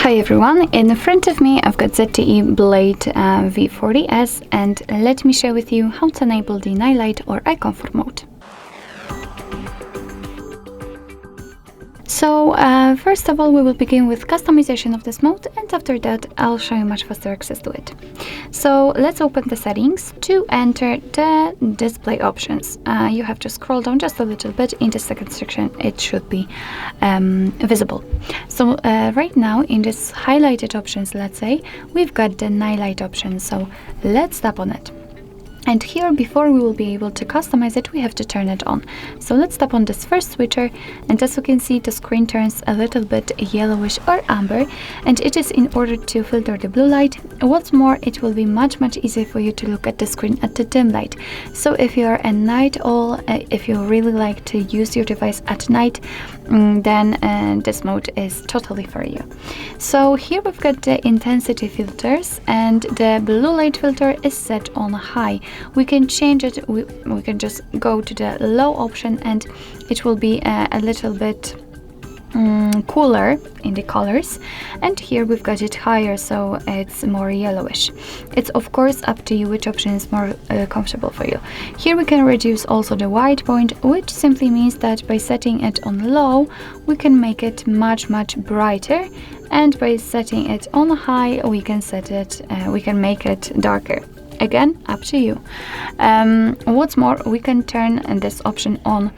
Hi everyone, in front of me I've got ZTE Blade V40s, and let me share with you how to enable the night light or eye comfort mode. So first of all, we will begin with customization of this mode, and after that I'll show you much faster access to it. So let's open the settings. To enter the display options, you have to scroll down just a little bit. In the second section it should be visible. So right now in this highlighted options, let's say, we've got the night light option, so let's tap on it. And here, before we will be able to customize it, we have to turn it on. So let's tap on this first switcher, and as you can see, the screen turns a little bit yellowish or amber, and it is in order to filter the blue light. What's more, it will be much easier for you to look at the screen at the dim light. So if you are a night owl, if you really like to use your device at night, then this mode is totally for you. So here we've got the intensity filters, and the blue light filter is set on high. We can change it, we can just go to the low option, and it will be a little bit cooler in the colors, and here we've got it higher, so it's more yellowish. It's of course up to you which option is more comfortable for you. Here we can reduce also the white point, which simply means that by setting it on low we can make it much brighter, and by setting it on high we can make it darker. Again, up to you. What's more, we can turn this option on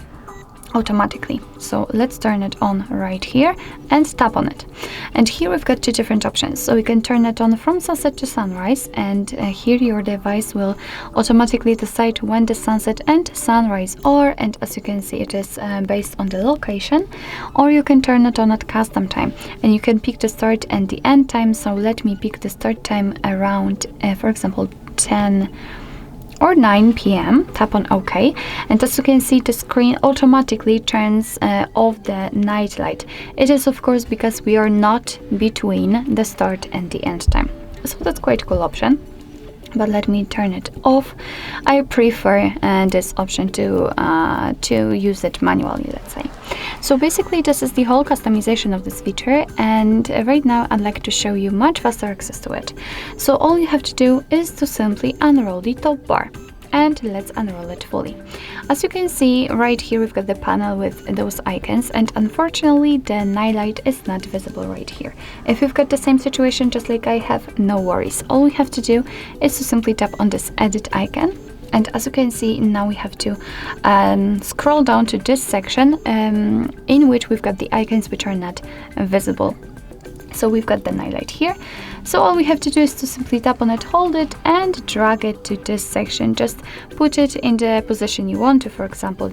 automatically. So let's turn it on right here and tap on it. And here we've got two different options. So we can turn it on from sunset to sunrise, and here your device will automatically decide when the sunset and sunrise are, and as you can see, it is based on the location. Or you can turn it on at custom time, and you can pick the start and the end time. So let me pick the start time around, for example, 10 or 9 p.m. Tap on OK, and as you can see, the screen automatically turns off the night light. It is of course because we are not between the start and the end time, so that's quite a cool option. But let me turn it off. I prefer this option to use it manually, let's say. So basically this is the whole customization of this feature, and right now I'd like to show you much faster access to it. So all you have to do is to simply unroll the top bar, and let's unroll it fully. As you can see right here, we've got the panel with those icons, and unfortunately the night light is not visible right here. If you've got the same situation just like I have, no worries. All we have to do is to simply tap on this edit icon, and as you can see, now we have to scroll down to this section in which we've got the icons which are not visible. So we've got the night light here. So all we have to do is to simply tap on it, hold it, and drag it to this section. Just put it in the position you want to, for example,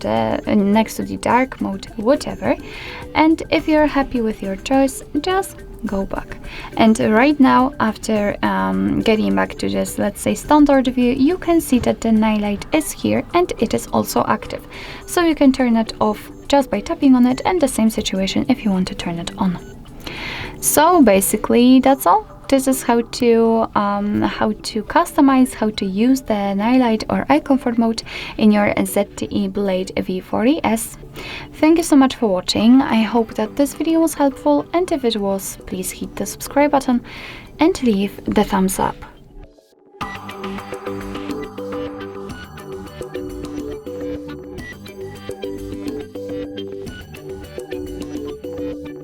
next to the dark mode, whatever. And if you're happy with your choice, just go back. And right now, after getting back to this, let's say, standard view, you can see that the night light is here and it is also active. So you can turn it off just by tapping on it, and the same situation if you want to turn it on. So basically that's all. This is how to customize, how to use the night light or eye comfort mode in your ZTE Blade V40s. Thank you so much for watching. I hope that this video was helpful, and if it was, please hit the subscribe button and leave the thumbs up.